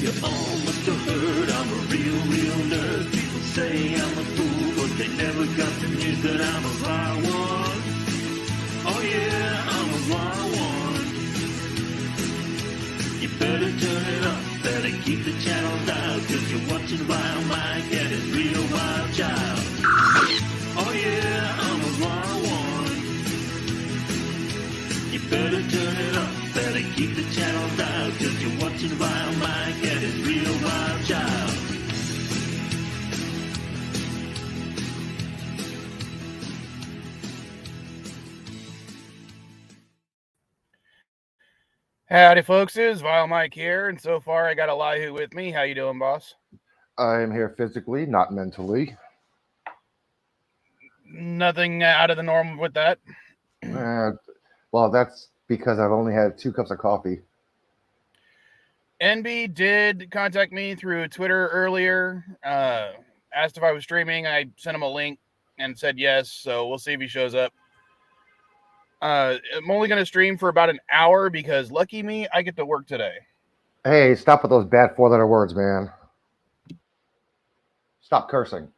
You all must have heard I'm a real nerd. People say I'm a fool, but they never got the news that I'm a wild one. Oh yeah, I'm a wild one. You better turn it up, better keep the channel down, cause you're watching Vilemike and his real wild child. Oh yeah, I'm a wild one. You better turn it up, better keep the channel down, cause you're watching Vilemike and his real wild child. Howdy, folks. It's Vilemike here, and so far I got Elihu with me. How you doing, boss? I am here physically, not mentally. Nothing out of the norm with that? Well, that's because I've only had 2 cups of coffee. NB did contact me through Twitter earlier, asked if I was streaming. I sent him a link and said yes, so we'll see if he shows up. I'm only going to stream for about an hour because, lucky me, I get to work today. Hey, stop with those bad 4-letter words, man. Stop cursing.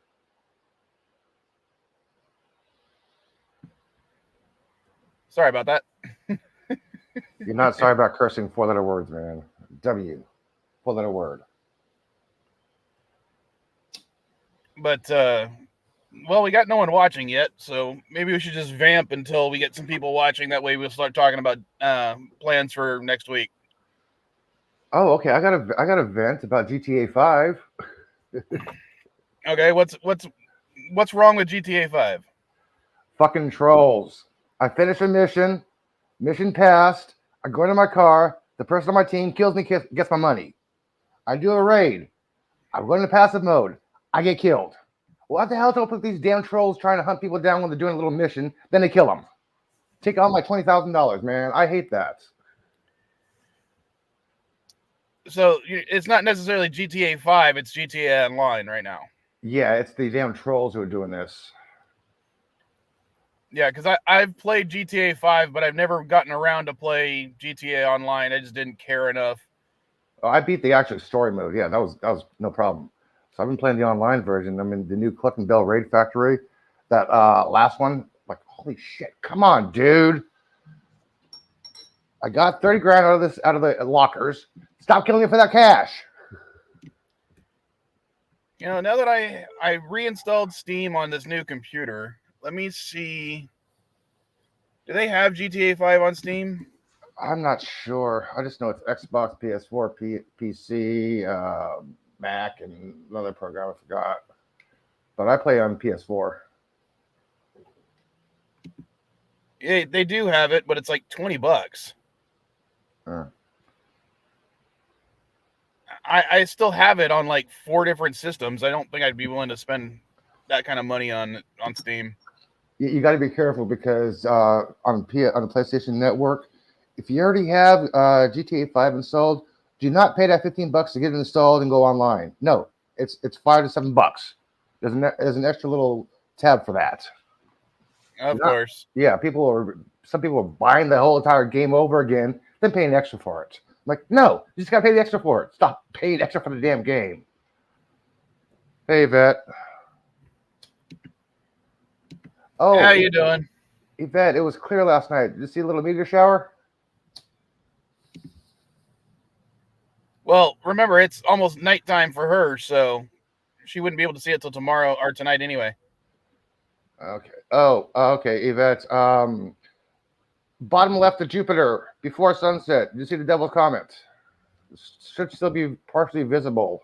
Sorry about that. You're not sorry about cursing 4-letter words, man. W. 4-letter word. But, well, we got no one watching yet, so maybe we should just vamp until we get some people watching. That way we'll start talking about plans for next week. Oh, okay. I got a vent about GTA 5. Okay, what's wrong with GTA 5? Fucking trolls. I finish a mission passed, I go into my car, the person on my team kills me, gets my money. I do a raid, I run into passive mode, I get killed. What the hell is up with these damn trolls trying to hunt people down when they're doing a little mission, then they kill them? Take all my $20,000, man. I hate that. So it's not necessarily GTA 5, it's GTA Online right now. Yeah, it's the damn trolls who are doing this. Yeah, because I've played GTA 5, but I've never gotten around to play GTA Online. I just didn't care enough. Oh, I beat the actual story mode. Yeah, that was no problem. So I've been playing the online version. I'm in the new Cluck and Bell Raid Factory. That last one, like, holy shit, come on, dude. I got 30 grand out of the lockers. Stop killing me for that cash. You know, now that I reinstalled Steam on this new computer, let me see. Do they have GTA 5 on Steam? I'm not sure. I just know it's Xbox, PS4, PC, Mac, and another program I forgot. But I play on PS4. Yeah, they do have it, but it's like $20. I still have it on like 4 different systems. I don't think I'd be willing to spend that kind of money on Steam. You got to be careful because on the PlayStation Network, if you already have GTA 5 installed, do not pay that $15 to get it installed and go online. No, it's $5 to $7. There's an extra little tab for that. Of course. Yeah, some people are buying the whole entire game over again, then paying extra for it. I'm like, no, you just got to pay the extra for it. Stop paying extra for the damn game. Hey, Vet. Oh, how you doing? Yvette, it was clear last night. Did you see a little meteor shower? Well, remember, it's almost nighttime for her, so she wouldn't be able to see it till tomorrow or tonight anyway. Okay. Oh, okay, Yvette. Bottom left of Jupiter, before sunset. Did you see the Devil's Comet? It should still be partially visible.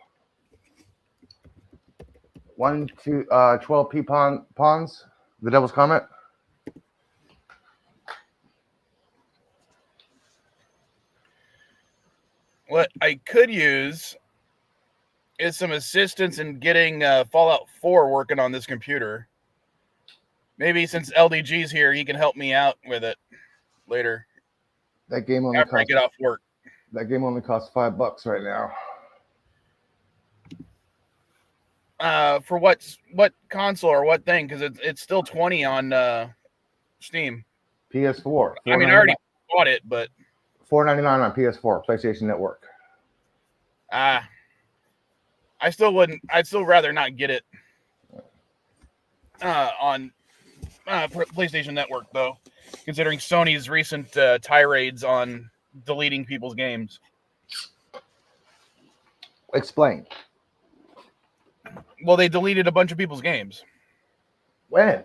1 to 12 P ponds. The Devil's Comet. What I could use is some assistance in getting Fallout 4 working on this computer. Maybe since LDG's here, he can help me out with it later. That game only after I get off work. That game only costs $5 right now. For what console or what thing? Because it's still $20 on Steam. PS4. I mean, I already bought it, but $4.99 on PS4, PlayStation Network. I still wouldn't. I'd still rather not get it on PlayStation Network, though, considering Sony's recent tirades on deleting people's games. Explain. Well, they deleted a bunch of people's games. When?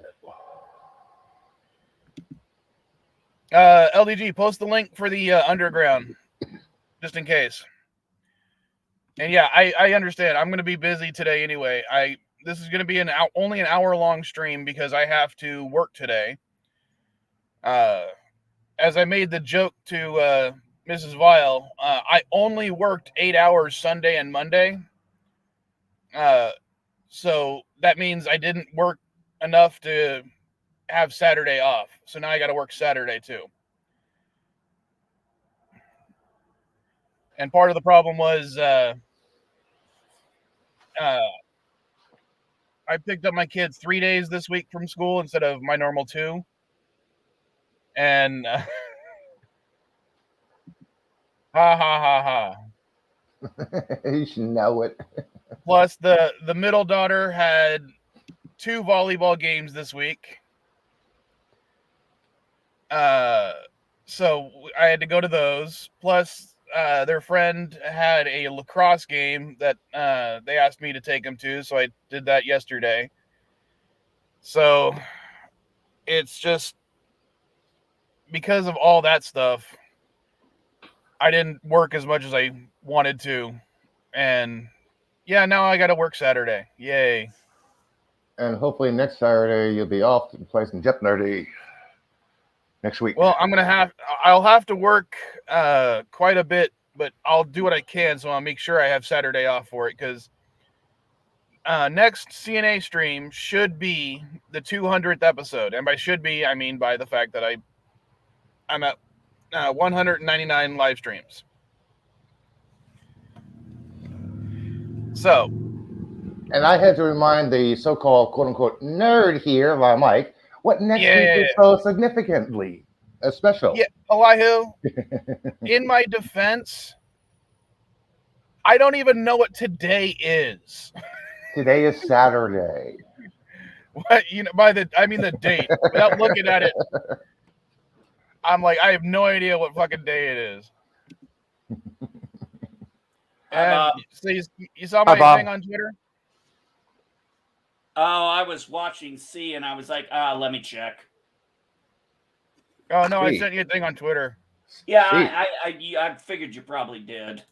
LDG, post the link for the Underground, just in case. And yeah, I understand. I'm going to be busy today anyway. This is going to be only an hour-long stream because I have to work today. As I made the joke to Mrs. Vile, I only worked 8 hours Sunday and Monday. So that means I didn't work enough to have Saturday off. So now I got to work Saturday too. And part of the problem was I picked up my kids 3 days this week from school instead of my normal 2. And ha ha ha ha. You should know it. Plus the middle daughter had 2 volleyball games this week. So I had to go to those. Plus their friend had a lacrosse game that they asked me to take them to, so I did that yesterday. So it's just because of all that stuff, I didn't work as much as I wanted to. And yeah, now I got to work Saturday. Yay. And hopefully next Saturday you'll be off to play some Jeopardy next week. Well, I'll have to work quite a bit, but I'll do what I can, so I'll make sure I have Saturday off for it, because next CNA stream should be the 200th episode. And by should be, I mean by the fact that I'm at 199 live streams. So. And I had to remind the so-called quote-unquote nerd here, Vilemike, what next week is so significantly special. Yeah, Elihu, in my defense, I don't even know what today is. Today is Saturday. What, I mean the date. Without looking at it, I'm like, I have no idea what fucking day it is. And so you saw my thing on Twitter? Oh, I was watching C and I was like, let me check. Oh, no, I sent you a thing on Twitter. Yeah, I figured you probably did.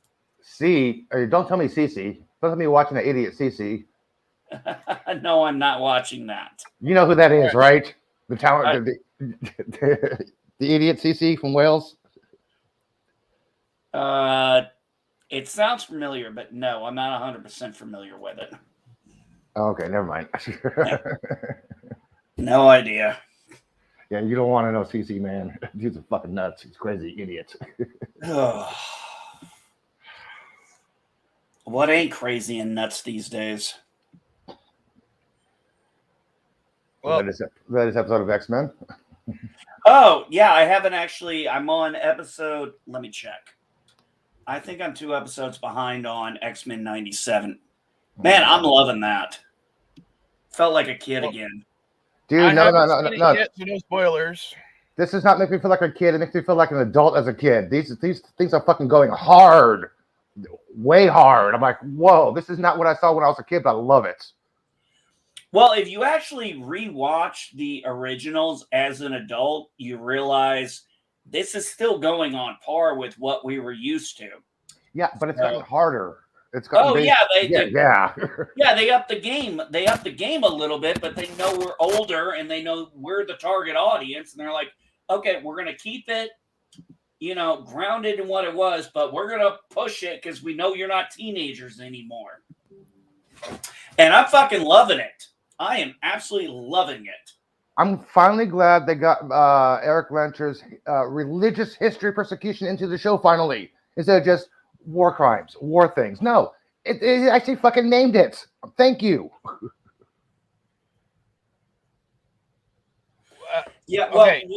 C, don't tell me CC. Don't tell me watching that idiot CC. No, I'm not watching that. You know who that is, right? The talent, the idiot CC from Wales. It sounds familiar, but no, I'm not 100% familiar with it. Okay, never mind. No idea. Yeah, you don't want to know CC, man. He's a fucking nuts. He's crazy idiot. What ain't crazy and nuts these days? Well, that is episode of X-Men. Oh, yeah, I haven't actually. I'm on episode. Let me check. I think I'm 2 episodes behind on X-Men 97. Man, I'm loving that. Felt like a kid again. Dude, no. Yet, so no spoilers. This does not make me feel like a kid. It makes me feel like an adult as a kid. These things are fucking going hard. Way hard. I'm like, whoa, this is not what I saw when I was a kid, but I love it. Well, if you actually rewatch the originals as an adult, you realize this is still going on par with what we were used to. Yeah, but it's gotten harder. It's gotten they upped the game. They upped the game a little bit, but they know we're older and they know we're the target audience, and they're like, okay, we're gonna keep it, grounded in what it was, but we're gonna push it because we know you're not teenagers anymore. And I'm fucking loving it. I am absolutely loving it. I'm finally glad they got Eric Lencher's religious history persecution into the show finally, instead of just war crimes, war things. No, it actually fucking named it. Thank you. Yeah, well, Okay,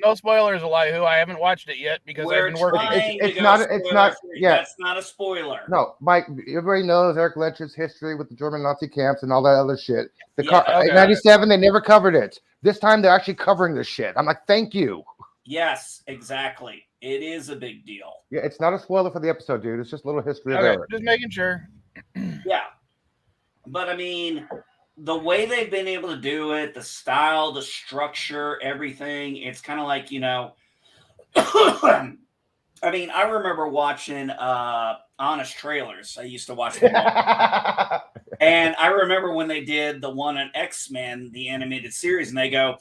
no spoilers, Elihu. I haven't watched it yet because I've we're been working. trying to It's go not- spoiler it's not- free. yeah. That's not a spoiler. No, Mike, everybody knows Eric Lynch's history with the German Nazi camps and all that other shit. Yeah, In 97, they never covered it. This time, they're actually covering this shit. I'm like, thank you. Yes, exactly. It is a big deal. Yeah, it's not a spoiler for the episode, dude. It's just a little history of Okay, Eric. just making sure. Yeah. But I mean, the way they've been able to do it, the style, the structure, everything, it's kind of like, you know, I mean, I remember watching Honest Trailers. I used to watch them all. And I remember when they did the one on X-Men, the animated series, and they go,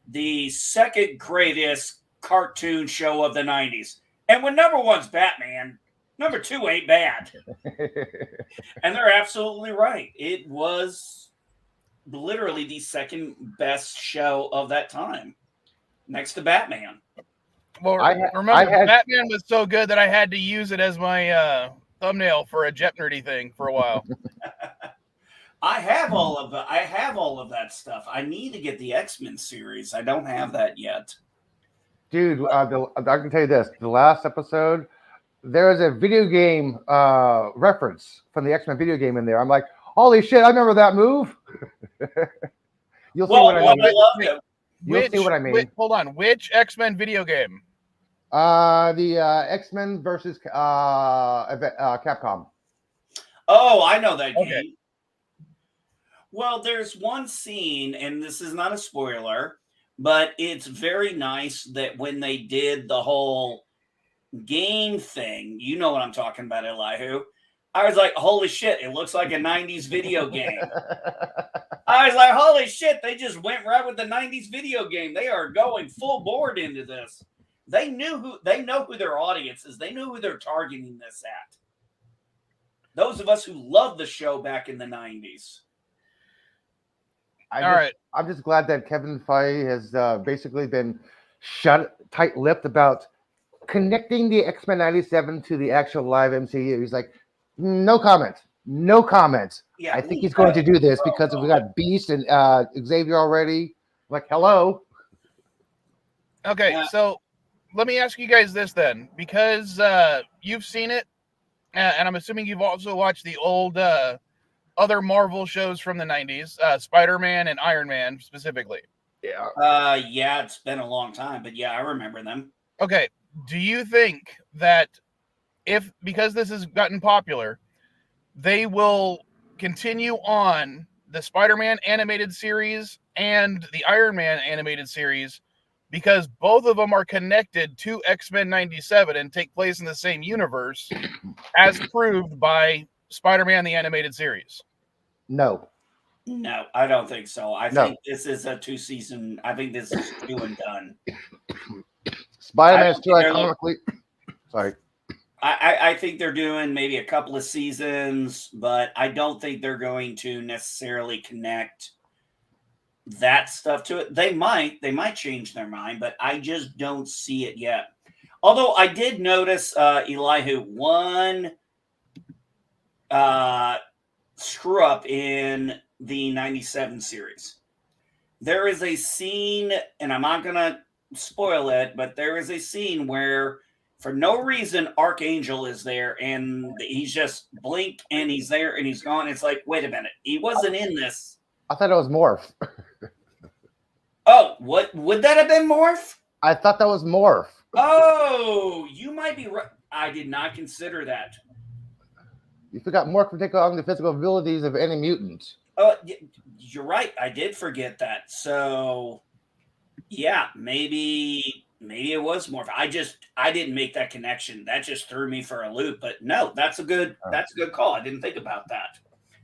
the second greatest cartoon show of the 90s. And when number one's Batman, number two ain't bad. And they're absolutely right. It was literally the second best show of that time, next to Batman. Well, Batman was so good that I had to use it as my thumbnail for a Jet Nerdy thing for a while. I have all of that stuff. I need to get the X-Men series. I don't have that yet. Dude, I can tell you this. The last episode, there is a video game reference from the X-Men video game in there. I'm like, holy shit, I remember that move. You'll see what I mean. You'll see what I mean. Hold on. Which X-Men video game? The X-Men versus Capcom. Oh, I know that Okay. game. Well, there's one scene, and this is not a spoiler, but it's very nice that when they did the whole game thing, you know what I'm talking about, Elihu. I was like, holy shit, it looks like a 90s video game. I was like, holy shit, they just went right with the 90s video game. They are going full board into this. They know who their audience is. They know who they're targeting this at. Those of us who loved the show back in the 90s. I'm just glad that Kevin Feige has basically been tight-lipped about connecting the X-Men 97 to the actual live MCU. He's like, no comment. Yeah, I think he's going to do this because we got Beast and Xavier already. Like, hello. Okay, so let me ask you guys this then, because you've seen it, and I'm assuming you've also watched the old other Marvel shows from the 90s, Spider-Man and Iron Man specifically. Yeah. Yeah, it's been a long time, but yeah, I remember them. Okay, do you think that because this has gotten popular, they will continue on the Spider-Man animated series and the Iron Man animated series because both of them are connected to X-Men 97 and take place in the same universe as proved by Spider-Man the animated series? No, I don't think so. I think this is a 2-season. I think this is 2 and done. Spider-Man is too iconically. Sorry. I think they're doing maybe a couple of seasons, but I don't think they're going to necessarily connect that stuff to it. They might change their mind, but I just don't see it yet. Although I did notice, Elihu, one screw up in the 97 series. There is a scene, and I'm not going to spoil it, but there is a scene where for no reason Archangel is there and he's just blink and he's there and he's gone. It's like, wait a minute, he wasn't in this. I thought it was Morph. Oh, what would that have been, Morph? I thought that was Morph. Oh, you might be right. I did not consider that. You forgot Morph can take on the physical abilities of any mutant. Oh, you're right. I did forget that. So, yeah, maybe it was Morph. I didn't make that connection. That just threw me for a loop. But no, that's a good call. I didn't think about that.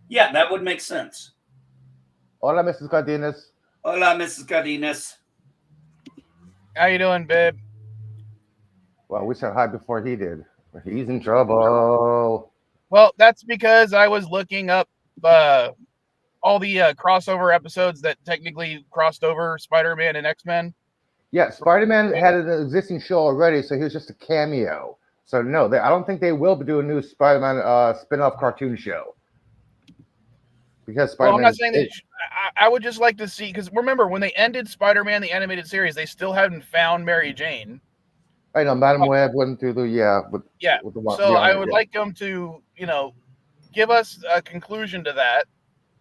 Yeah, that would make sense. Hola, Mrs. Cardenas. Hola, Mrs. Cardenas. How you doing, babe? Well, we said hi before he did. He's in trouble. Well, that's because I was looking up all the crossover episodes that technically crossed over Spider-Man and X-Men. Yeah, Spider-Man had an existing show already, so he was just a cameo. So no, I don't think they will do a new Spider-Man spin-off cartoon show. because Well, I'm Spider-Man. not saying that. I would just like to see, because remember when they ended Spider-Man the animated series, they still hadn't found Mary Jane. I know Madam Web went through the with the one. So I would like them to give us a conclusion to that.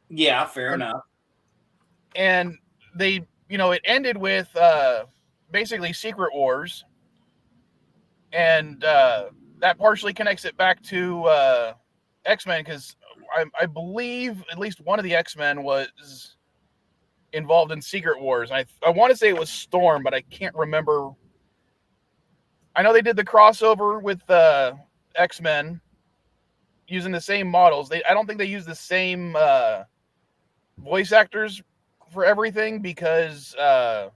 Yeah, fair enough. And they it ended with basically Secret Wars, and that partially connects it back to X-Men, because I believe at least one of the X-Men was involved in Secret Wars. I want to say it was Storm, but I can't remember. I know they did the crossover with X-Men using the same models. I don't think they used the same voice actors for everything, because they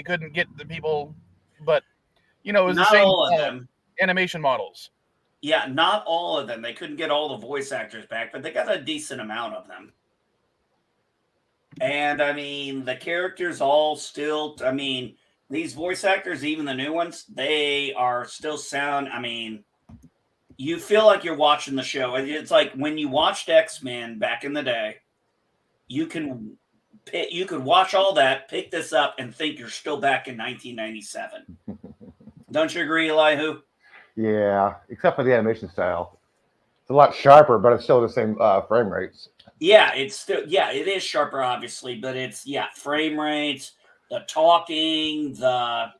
couldn't get the people, but it was Not the same all of them. animation models. Yeah, not all of them. They couldn't get all the voice actors back, but they got a decent amount of them. And I mean, the characters all still, I mean, these voice actors, even the new ones, they are still sound. I mean, you feel like you're watching the show. It's like when you watched X-Men back in the day, you could watch all that, pick this up, and think you're still back in 1997. Don't you agree, Elihu? Yeah, except for the animation style. It's a lot sharper, but it's still the same frame rates. Yeah, it is sharper, obviously, but it's frame rates, the talking, I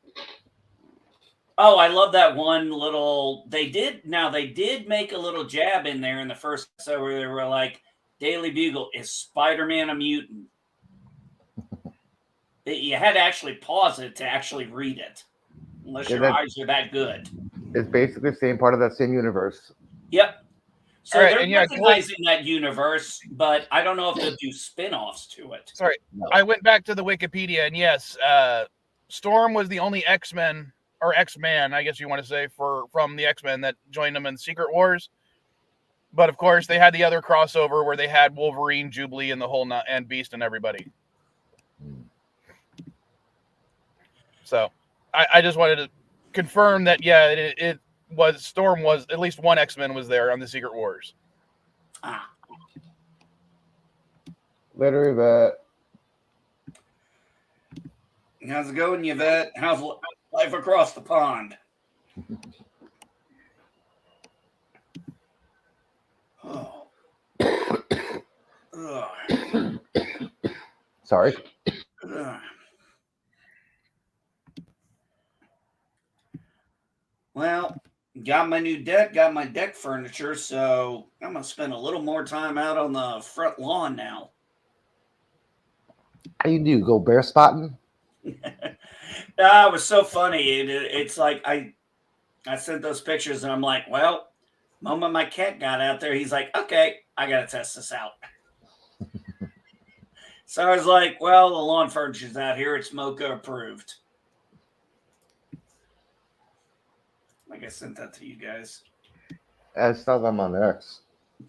love that one little. They did make a little jab in there in the first episode where they were like, Daily Bugle, is Spider-Man a mutant? You had to actually pause it to actually read it, unless your eyes are that good. It's basically the same part of that same universe. Yep. So Right, they're recognizing that universe, but I don't know if they'll do spin-offs to it. Sorry, no. I went back to the Wikipedia, and yes, Storm was the only X-Men, or X-Man, I guess you want to say, from the X-Men that joined them in Secret Wars. But of course, they had the other crossover where they had Wolverine, Jubilee, and the whole and Beast and everybody. So I just wanted to confirm that it was Storm was at least one X-Men was there on the Secret Wars. Later, Yvette. How's it going, Yvette? How's life across the pond? Oh. Sorry. Well, got my new deck, got my deck furniture, so I'm going to spend a little more time out on the front lawn now. How you do? Go bear spotting? It was so funny. It's like I sent those pictures and I'm like, well, the moment my cat got out there, he's like, okay, I got to test this out. So I was like, well, the lawn furniture's out here. It's Mocha approved. Like I sent that to you guys. I saw them on the X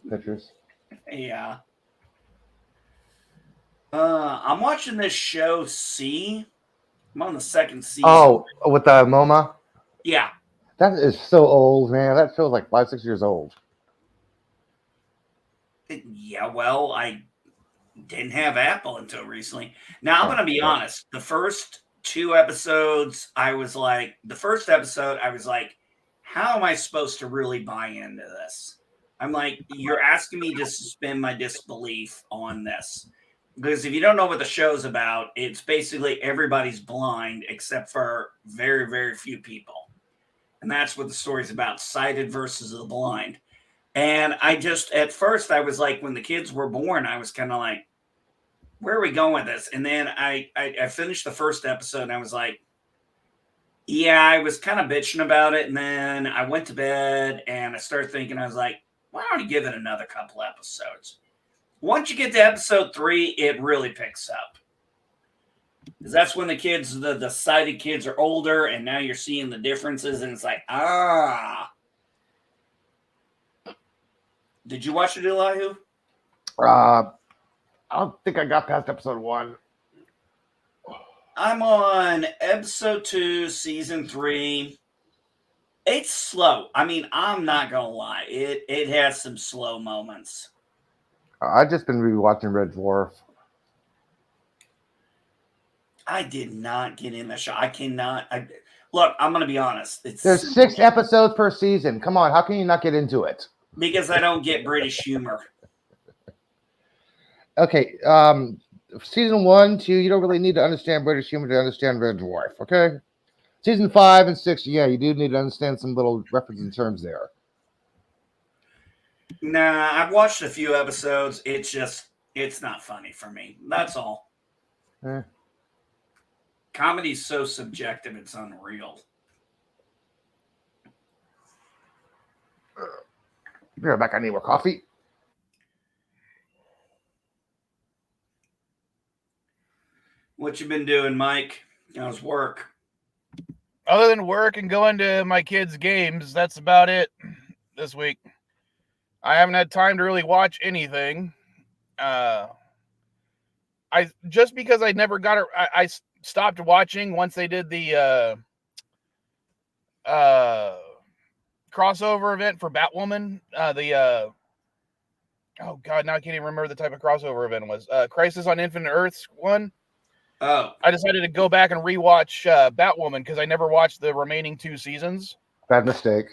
pictures. Yeah. I'm watching this show, C. I'm on the second season. Oh, with the MoMA? Yeah. That is so old, man. That show's like 5-6 years old. Yeah, well, I didn't have Apple until recently. Now, I'm going to be honest. The first two episodes, I was like, how am I supposed to really buy into this? I'm like, you're asking me to suspend my disbelief on this. Because if you don't know what the show's about, it's basically everybody's blind except for very, very few people. And that's what the story's about, sighted versus the blind. And at first I was like, when the kids were born, I was kind of like, where are we going with this? And then I finished the first episode and I was like, yeah, I was kind of bitching about it. And then I went to bed and I started thinking, I was like, why don't you give it another couple episodes? Once you get to episode 3, it really picks up. Because that's when the kids, the sighted kids are older, and now you're seeing the differences, and it's like, Did you watch it, Elihu? I don't think I got past episode 1. I'm on episode 2, season 3. It's slow. I mean, I'm not going to lie. It has some slow moments. I've just been rewatching Red Dwarf. I did not get in the show. I cannot. Look, I'm going to be honest. There's 6 episodes per season. Come on, how can you not get into it? Because I don't get British humor. Okay, season 1, 2, you don't really need to understand British humor to understand Red Dwarf, okay? Season 5 and 6, yeah, you do need to understand some little references and terms there. Nah, I've watched a few episodes. It's not funny for me. That's all. Comedy's so subjective, it's unreal. Be right back. I need more coffee. What you been doing, Mike? How's work? Other than work and going to my kids' games, that's about it this week. I haven't had time to really watch anything. Just because I never got it, I stopped watching once they did the crossover event for Batwoman. Oh god, now I can't even remember the type of crossover event it was. Crisis on Infinite Earths one. Oh. I decided to go back and rewatch Batwoman because I never watched the remaining 2 seasons. Bad mistake.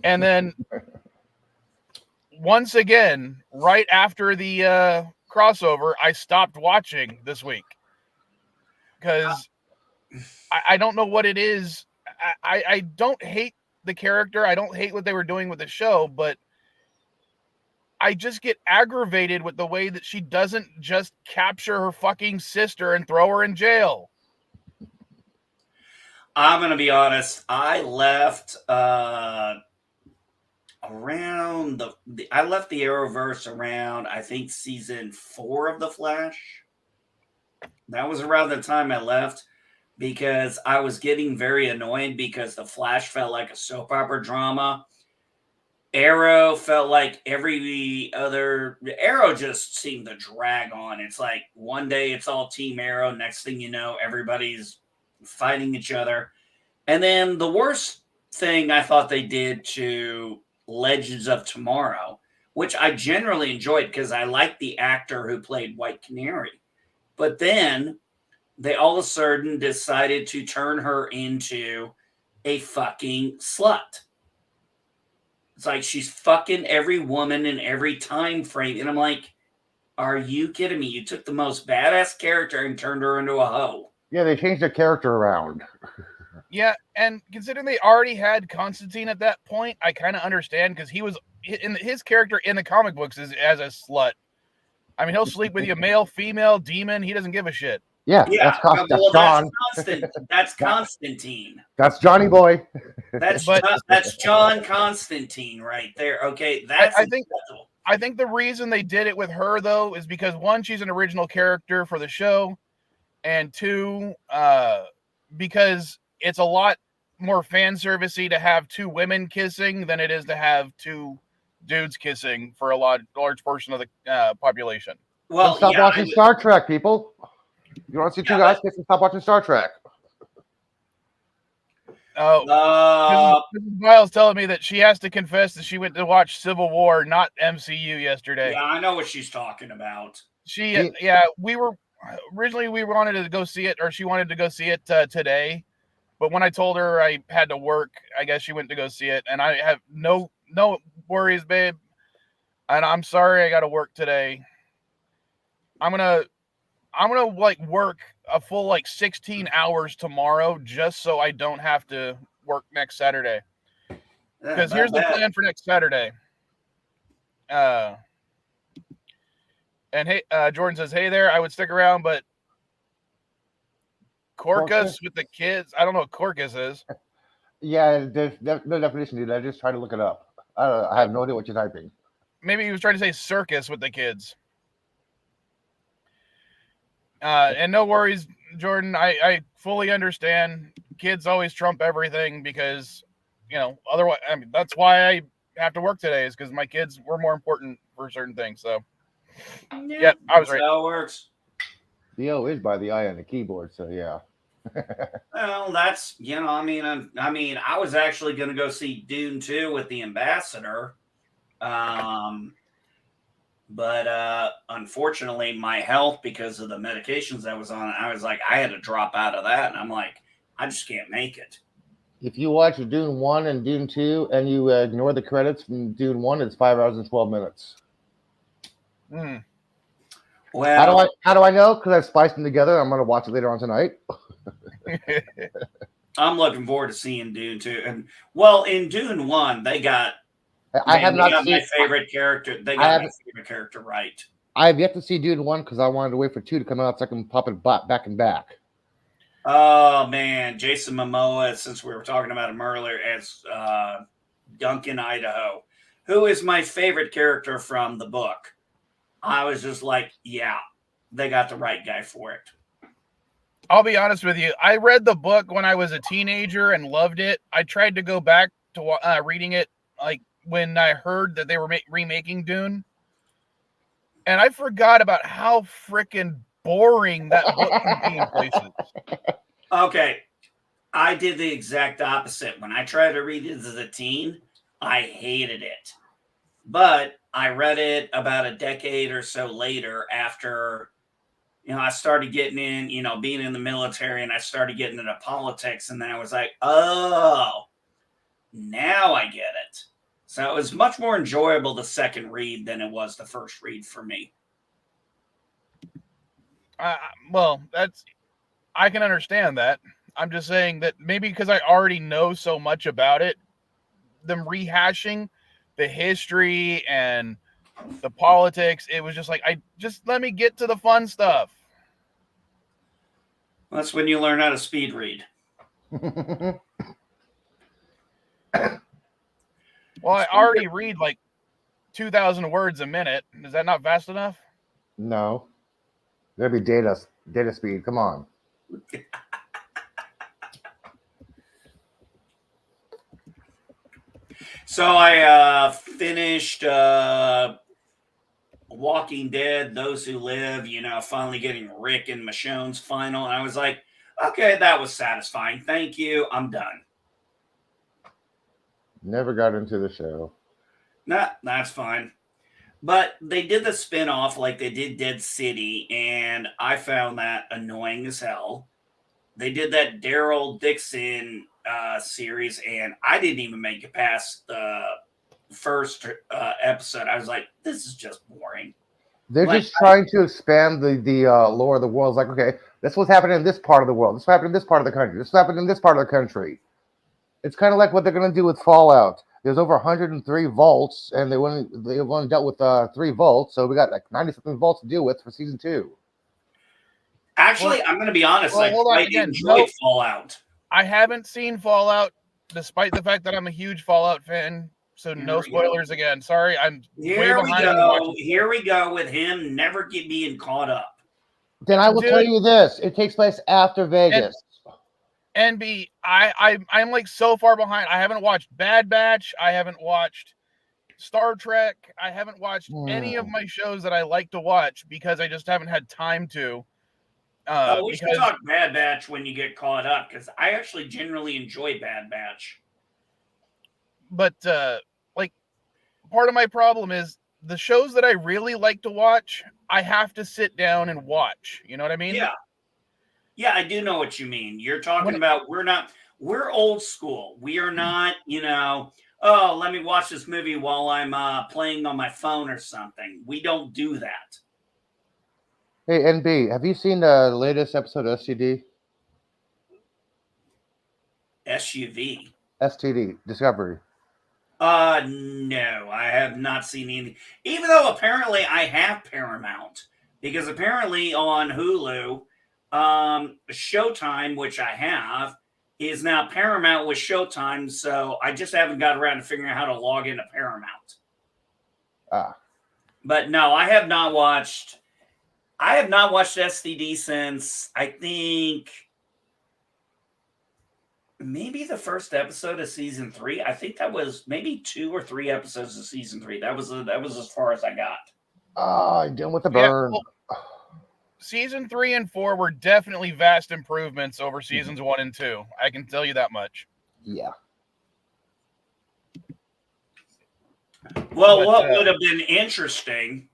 And then once again, right after the crossover, I stopped watching this week because I don't know what it is. I don't hate the character. I don't hate what they were doing with the show, but I just get aggravated with the way that she doesn't just capture her fucking sister and throw her in jail. I'm going to be honest. I left around I left the Arrowverse around, I think, season 4 of The Flash. That was around the time I left because I was getting very annoyed because The Flash felt like a soap opera drama. Arrow felt like every other. Arrow just seemed to drag on. It's like one day it's all Team Arrow. Next thing you know, everybody's fighting each other. And then the worst thing I thought they did to Legends of Tomorrow, which I generally enjoyed because I liked the actor who played White Canary. But then they all of a sudden decided to turn her into a fucking slut. It's like she's fucking every woman in every time frame. And I'm like, are you kidding me? You took the most badass character and turned her into a hoe. Yeah, they changed their character around. Yeah, and considering they already had Constantine at that point, I kind of understand because he was in his character in the comic books as a slut. I mean, he'll sleep with you, male, female, demon. He doesn't give a shit. Yeah, that's John. That's Constantine. That's Johnny Boy. That's John Constantine right there. Okay, that's I think the reason they did it with her though is because 1, she's an original character for the show, and 2, because it's a lot more fan servicey to have 2 women kissing than it is to have 2 dudes kissing for a large portion of the population. Well, stop watching Star Trek, people. You want to see 2 guys kissing? Stop watching Star Trek. Oh, Mrs. Miles telling me that she has to confess that she went to watch Civil War, not MCU yesterday. Yeah, I know what she's talking about. We wanted to go see it, or she wanted to go see it today. But when I told her I had to work, I guess she went to go see it. And I have no worries, babe. And I'm sorry I got to work today. I'm gonna like work a full like 16 hours tomorrow just so I don't have to work next Saturday. Because here's the plan for next Saturday. And hey, Jordan says, hey there, I would stick around, but Corcus with the kids. I don't know what Corcus is. Yeah, there's no definition, dude. I just tried to look it up. I have no idea what you're typing. Maybe he was trying to say circus with the kids. And no worries, Jordan. I fully understand. Kids always trump everything because, otherwise, I mean, that's why I have to work today is because my kids were more important for certain things. So, yeah, I was right. That's how it works. The O is by the I on the keyboard, so yeah. Well, that's I mean, I was actually going to go see Dune 2 with the Ambassador, But unfortunately, my health, because of the medications I was on, I was like, I had to drop out of that. And I'm like, I just can't make it. If you watch Dune 1 and Dune 2 and you ignore the credits from Dune 1, it's 5 hours and 12 minutes. Mm. Well, How do I know? Because I've spliced them together. I'm going to watch it later on tonight. I'm looking forward to seeing Dune 2. And well, in Dune 1, they got my favorite character. They got my favorite character right. I have yet to see Dune 1 because I wanted to wait for 2 to come out so I can pop it back and back. Oh man, Jason Momoa, since we were talking about him earlier, as Duncan Idaho, who is my favorite character from the book. I was just like, yeah, they got the right guy for it. I'll be honest with you. I read the book when I was a teenager and loved it. I tried to go back to reading it like when I heard that they were remaking Dune. And I forgot about how freaking boring that book can be in places. Okay. I did the exact opposite. When I tried to read it as a teen, I hated it. But I read it about a decade or so later after, I started getting in, being in the military, and I started getting into politics. And then I was like, oh, now I get it. So it was much more enjoyable the second read than it was the first read for me. Well, I can understand that. I'm just saying that maybe because I already know so much about it, them rehashing the history and the politics, it was just like, let me get to the fun stuff. That's when you learn how to speed read. Well, I already read like 2,000 words a minute. Is that not fast enough? No. There'd be data speed. Come on. So I finished Walking Dead, Those Who Live, finally getting Rick and Michonne's final. And I was like, okay, that was satisfying. Thank you. I'm done. Never got into the show. Nah, that's fine. But they did the spinoff like they did Dead City, and I found that annoying as hell. They did that Daryl Dixon series, and I didn't even make it past the first episode. I was like, this is just boring. They're just trying to expand the lore of the world. It's like, okay, this was happening in this part of the world. This happened in this part of the country. This happened in this part of the country. It's kind of like what they're going to do with Fallout. There's over 103 vaults, and they've only dealt with 3 vaults, so we got like 90-something vaults to deal with for season 2. Actually, I'm going to be honest. I enjoyed Fallout. I haven't seen Fallout, despite the fact that I'm a huge Fallout fan. So no spoilers again. Sorry, I'm Here we go. Here we go with him never being caught up. Then I will tell you this: it takes place after Vegas. And B, I'm like so far behind. I haven't watched Bad Batch. I haven't watched Star Trek. I haven't watched any of my shows that I like to watch because I just haven't had time to. We should talk Bad Batch when you get caught up, because I actually generally enjoy Bad Batch. But like, part of my problem is the shows that I really like to watch, I have to sit down and watch. You know what I mean? Yeah. Yeah, I do know what you mean. You're talking about we're old school. We are not, oh, let me watch this movie while I'm playing on my phone or something. We don't do that. Hey, NB, have you seen the latest episode of STD? SUV? STD, Discovery. No, I have not seen anything. Even though apparently I have Paramount. Because apparently on Hulu, Showtime, which I have, is now Paramount with Showtime. So I just haven't got around to figuring out how to log into Paramount. But no, I have not watched STD since, I think, maybe the first episode of season 3. I think that was maybe 2 or 3 episodes of season 3. That was as far as I got. I'm done with the burn. Well, season 3 and 4 were definitely vast improvements over seasons 1 and 2. I can tell you that much. Yeah. Well, what would have been interesting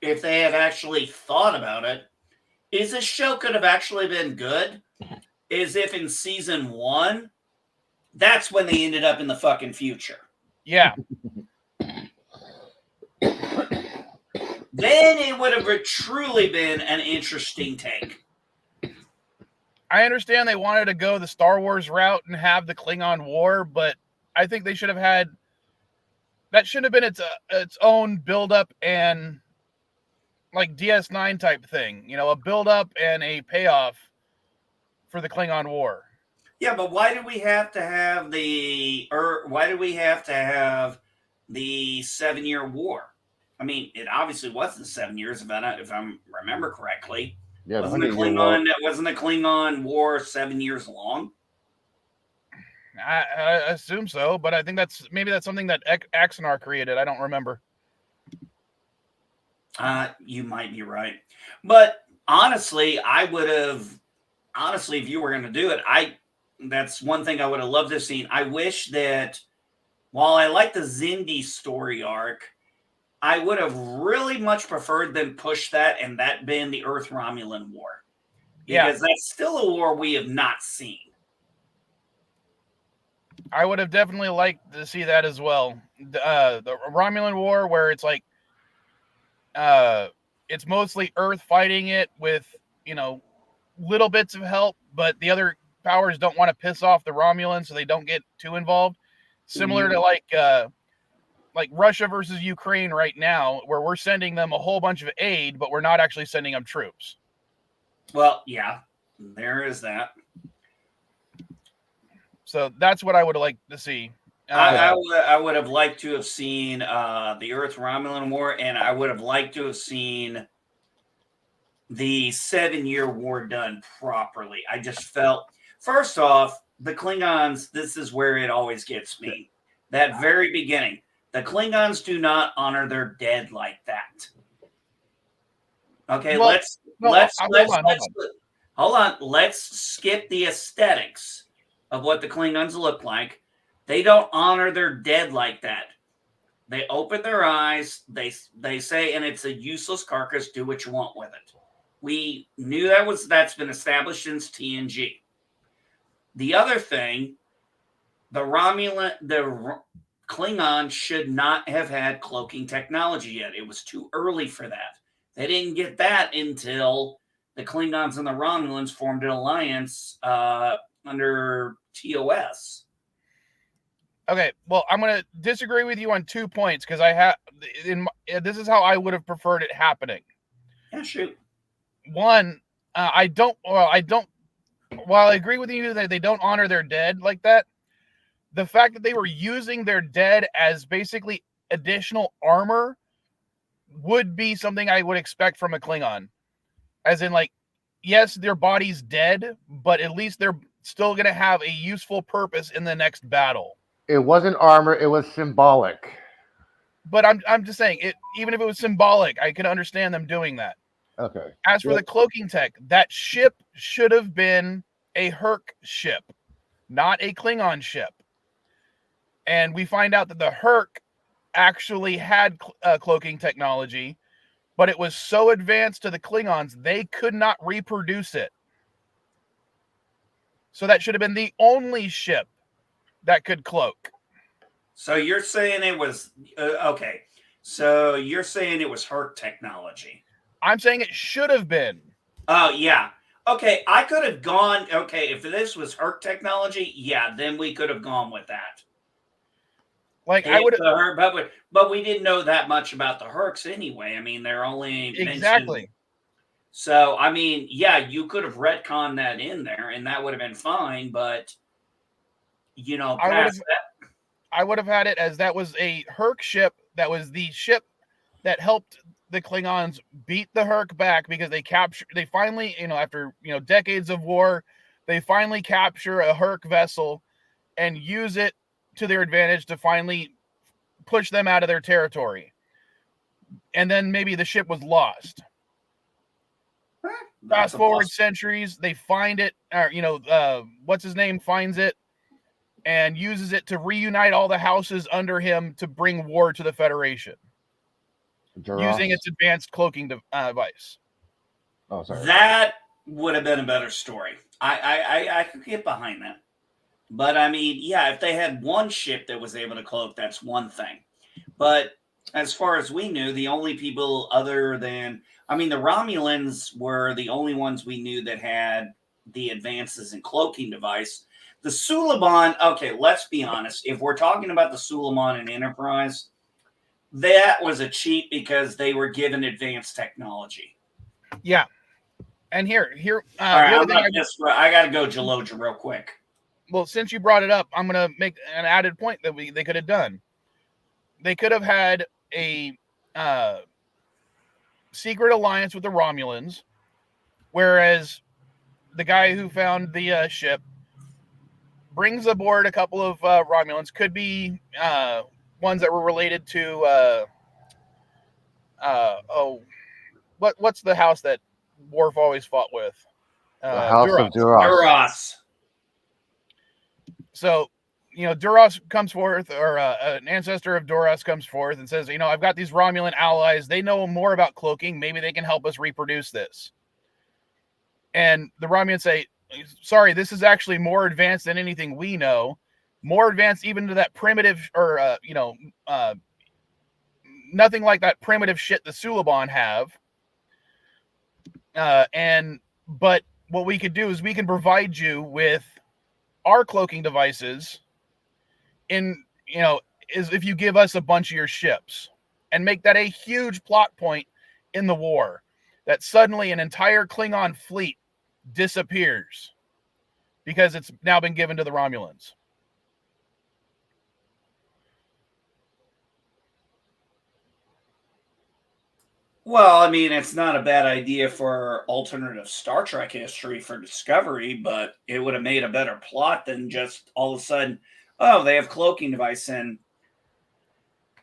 if they had actually thought about it, is this show could have actually been good is if in season 1, that's when they ended up in the fucking future. Yeah. Then it would have truly been an interesting take. I understand they wanted to go the Star Wars route and have the Klingon War, but I think they should have had that should have been its own build up and like DS9 type thing, you know, a build up and a payoff for the Klingon War. Yeah, but why do we have to have the 7-year war? I mean, it obviously wasn't 7 years, if I remember correctly. Yeah, wasn't the Klingon War 7 years long? I assume so, but I think that's something that Axanar created. I don't remember. You might be right, but honestly, if you were going to do it, that's one thing I would have loved to have seen. I wish that while I like the Xindi story arc, I would have really much preferred them push that and that been the Earth Romulan War. Because that's still a war we have not seen. I would have definitely liked to see that as well. The Romulan War, where it's like, it's mostly Earth fighting it with, you know, little bits of help, but the other powers don't want to piss off the Romulans, so they don't get too involved. Similar to like Russia versus Ukraine right now, where we're sending them a whole bunch of aid, but we're not actually sending them troops. Well, yeah, there is that. So that's what I would have liked to see. I would have liked to have seen the Earth Romulan War, and I would have liked to have seen the 7-year war done properly. I just felt, first off, the Klingons, this is where it always gets me. That very beginning, the Klingons do not honor their dead like that. Okay, Well, hold on. Let's skip the aesthetics of what the Klingons look like. They don't honor their dead like that. They open their eyes. They say, and it's a useless carcass. Do what you want with it. We knew that's been established since TNG. The other thing, the Klingon should not have had cloaking technology yet. It was too early for that. They didn't get that until the Klingons and the Romulans formed an alliance under TOS. Okay, well, I'm going to disagree with you on 2 points because this is how I would have preferred it happening. Yeah, shoot. One, while I agree with you that they don't honor their dead like that, the fact that they were using their dead as basically additional armor would be something I would expect from a Klingon. As in, like, yes, their body's dead, but at least they're still going to have a useful purpose in the next battle. It wasn't armor, it was symbolic. But I'm just saying, even if it was symbolic, I can understand them doing that. Okay. As for the cloaking tech, that ship should have been a Herc ship, not a Klingon ship. And we find out that the Herc actually had cloaking technology, but it was so advanced to the Klingons, they could not reproduce it. So that should have been the only ship that could cloak. So you're saying it was okay. So you're saying it was Herc technology. I'm saying it should have been. Oh yeah. Okay, I could have gone. Okay, if this was Herc technology, yeah, then we could have gone with that. Like I would have, but we didn't know that much about the Hercs anyway. I mean, they're only exactly. So I mean, yeah, you could have retconned that in there, and that would have been fine. But you know, I would have had it as that was a Herc ship. That was the ship that helped the Klingons beat the Herc back because they finally, you know, after, you know, decades of war, they finally capture a Herc vessel and use it to their advantage to finally push them out of their territory. And then maybe the ship was lost. Fast forward centuries, they find it, or, you know, what's his name finds it and uses it to reunite all the houses under him to bring war to the Federation. using its advanced cloaking device. Oh, sorry. That would have been a better story. I could get behind that. But I mean, yeah, if they had one ship that was able to cloak, that's one thing. But as far as we knew, the only people other than, I mean, the Romulans were the only ones we knew that had the advances in cloaking device. The Suliban, okay, let's be honest. If we're talking about the Suliban and Enterprise, that was a cheat because they were given advanced technology. Yeah. And here, all right, I got to go Jaloja real quick. Well, since you brought it up, I'm going to make an added point that they could have done. They could have had a secret alliance with the Romulans, whereas the guy who found the ship brings aboard a couple of Romulans. Could be ones that were related to what's the house that Worf always fought with? The House Duras. of Duras. Duras. So, Duras comes forth, or an ancestor of Duras comes forth and says, I've got these Romulan allies. They know more about cloaking. Maybe they can help us reproduce this. And the Romulans say, sorry, this is actually more advanced than anything we know. More advanced even to that primitive, or, nothing like that primitive shit the Suliban have. But what we could do is we can provide you with our cloaking devices is if you give us a bunch of your ships, and make that a huge plot point in the war, that suddenly an entire Klingon fleet disappears because it's now been given to the Romulans. Well, I mean, it's not a bad idea for alternative Star Trek history for Discovery, but it would have made a better plot than just all of a sudden, oh, they have cloaking device. And,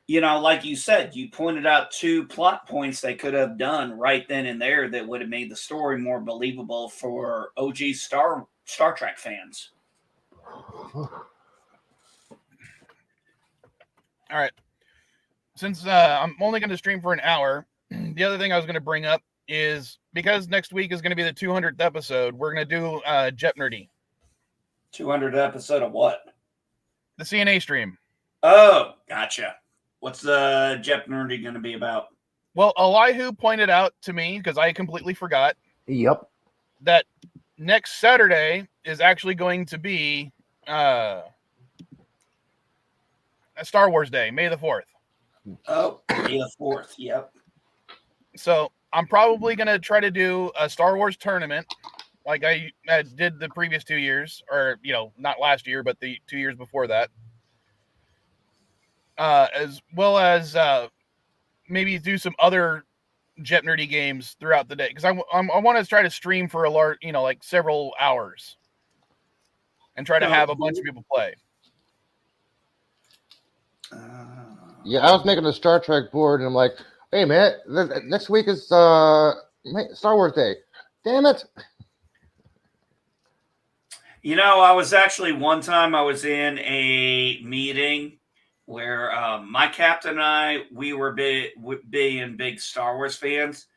like you said, you pointed out 2 plot points they could have done right then and there that would have made the story more believable for OG Star Trek fans. All right. Since I'm only going to stream for an hour, the other thing I was going to bring up is, because next week is going to be the 200th episode, we're going to do Jep Nerdy. 200th episode of what? The CNA stream. Oh, gotcha. What's the Jep Nerdy going to be about? Well, Elihu pointed out to me, because I completely forgot. Yep. That next Saturday is actually going to be a Star Wars Day, May the 4th. Oh, May the 4th. Yep. So I'm probably going to try to do a Star Wars tournament like I did the previous 2 years, or, not last year, but the 2 years before that. As well as maybe do some other Jep Nerdy games throughout the day. Because I want to try to stream for a large, like several hours. And try to have a bunch of people play. Yeah, I was making a Star Trek board, and I'm like, hey, man, next week is Star Wars Day. Damn it. I was actually, one time I was in a meeting where my captain and I, we were big Star Wars fans.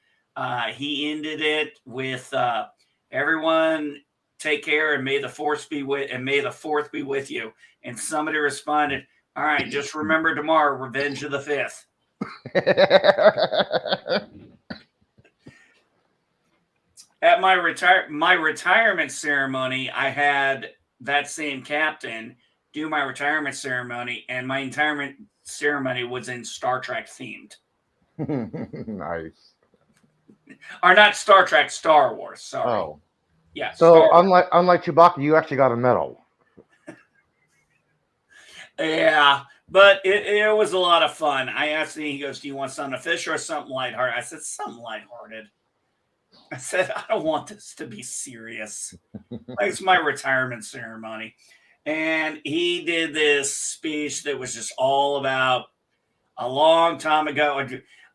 He ended it with everyone take care and may the fourth be with you. And somebody responded, all right, just remember tomorrow, Revenge of the 5th. At my retirement ceremony, I had that same captain do my retirement ceremony, and my retirement ceremony was in Star Trek themed. Nice. Or not Star Trek, Star Wars. Sorry. Oh. Yeah. So unlike Chewbacca, you actually got a medal. Yeah, but it was a lot of fun. I asked him, he goes, do you want something official or something lighthearted? I said, something lighthearted. I said, I don't want this to be serious. It's my retirement ceremony. And he did this speech that was just all about a long time ago.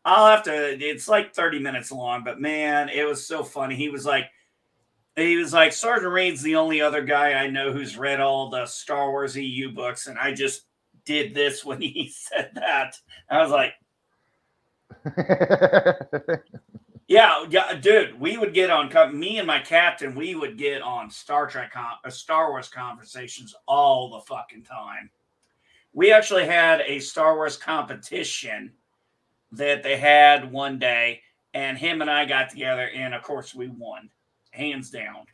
It's like 30 minutes long, but man, it was so funny. He was like, Sergeant Reed's the only other guy I know who's read all the Star Wars EU books. And I just did this when he said that. I was like, Yeah, dude. We would get on. Me and my captain, we would get on Star Wars conversations all the fucking time. We actually had a Star Wars competition that they had one day, and him and I got together, and of course we won, hands down.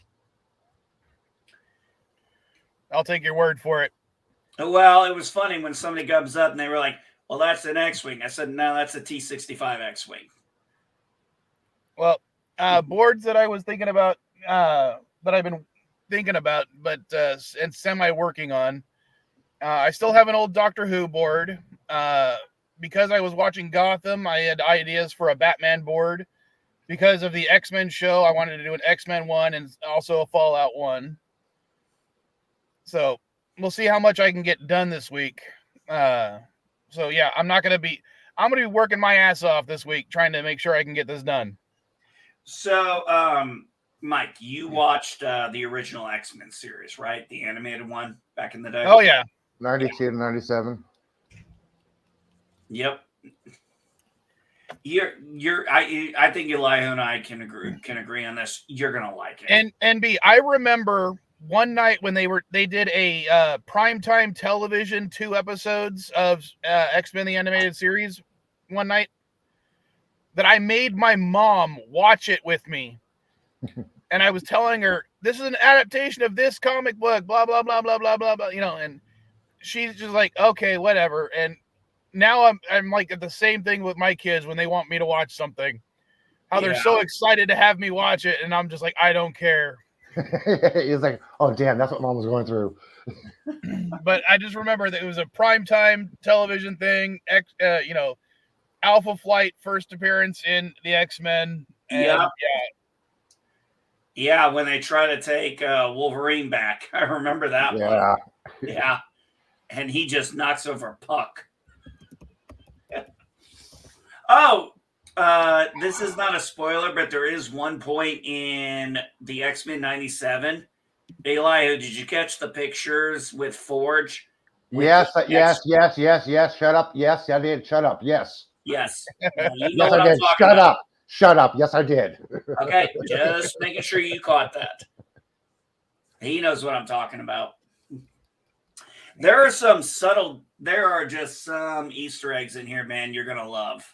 I'll take your word for it. Well, it was funny when somebody comes up and they were like, "Well, that's an X-wing." I said, "No, that's a T-65 X-wing." Well, boards that I was thinking about, that I've been thinking about, but and semi-working on. I still have an old Doctor Who board. Because I was watching Gotham, I had ideas for a Batman board. Because of the X-Men show, I wanted to do an X-Men one and also a Fallout one. So we'll see how much I can get done this week. So yeah, I'm going to be working my ass off this week trying to make sure I can get this done. So, Mike, you watched the original X-Men series, right? The animated one back in the day. Oh yeah, 92 to 97. Yep. I think Elihu and I can agree on this. You're gonna like it. And B, I remember one night when they did a primetime television 2 episodes of X-Men the animated series one night that I made my mom watch it with me. And I was telling her, this is an adaptation of this comic book, blah, blah, blah, blah, blah, blah, blah, and she's just like, okay, whatever. And now I'm like at the same thing with my kids when they want me to watch something, how they're so excited to have me watch it. And I'm just like, I don't care. He's like, oh, damn, that's what mom was going through. But I just remember that it was a primetime television thing, Alpha Flight first appearance in the X-Men. Yeah, when they try to take Wolverine back. I remember that one. Yeah. And he just knocks over Puck. This is not a spoiler, but there is one point in the X-Men 97. Elihu, did you catch the pictures with Forge? Yes. Shut up. Yes, I did. Shut up. Yes. Yes. Yes, I did. Shut up. Yes, I did. Okay, just making sure you caught that. He knows what I'm talking about. There are just some Easter eggs in here, man, you're going to love.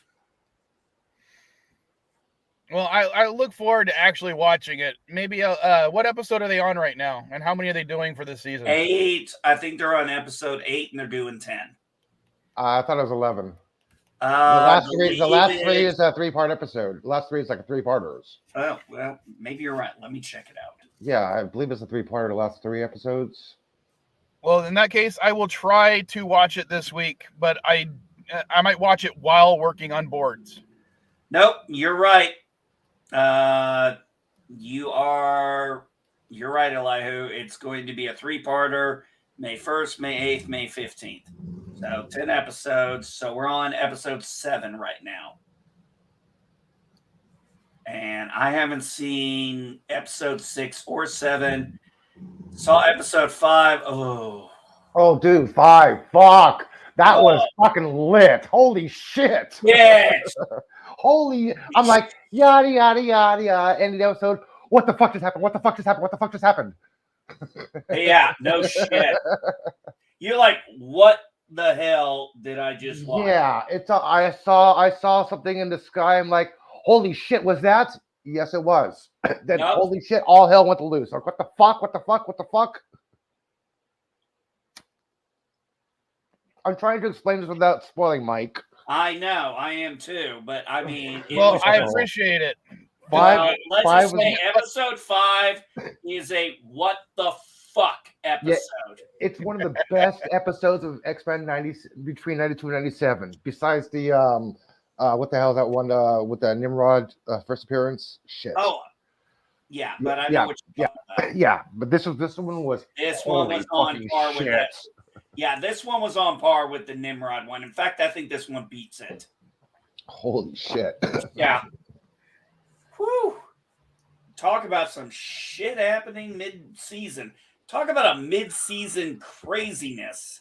Well, I look forward to actually watching it. Maybe what episode are they on right now? And how many are they doing for this season? 8. I think they're on episode 8 and they're doing 10. I thought it was 11. The last 3 is a 3-part episode. The last 3 is like a 3-parters. Oh, well, maybe you're right. Let me check it out. Yeah, I believe it's a 3-part, the last 3 episodes. Well, in that case, I will try to watch it this week, but I might watch it while working on boards. Nope, you're right. You're right, Elihu. It's going to be a 3-parter, May 1st, May 8th, May 15th. So 10 episodes. So we're on episode 7 right now. And I haven't seen episode 6 or 7. Saw episode 5. Oh, dude, 5. Fuck. That was fucking lit. Holy shit. Yes. I'm like, yada, yada, yada, yada. End of the episode. What the fuck just happened? What the fuck just happened? What the fuck just happened? Yeah, no shit. You're like, what the hell did I just watch? Yeah, I saw something in the sky. I'm like, holy shit, was that? Yes, it was. Then holy shit, all hell went to loose. Like, what the fuck? What the fuck? What the fuck? I'm trying to explain this without spoiling Mike. I know, I am too, but I mean, I appreciate it. Let's just say episode 5 is a what the fuck episode. Yeah, it's one of the best episodes of X-Men between 92 and 97. Besides the what the hell is that one with the Nimrod first appearance? Shit. Oh, yeah, but I know what you're talking about. Yeah, but this one was on par with this. Yeah, this one was on par with the Nimrod one. In fact, I think this one beats it. Holy shit. Yeah. Whew. Talk about some shit happening mid-season. Talk about a mid-season craziness.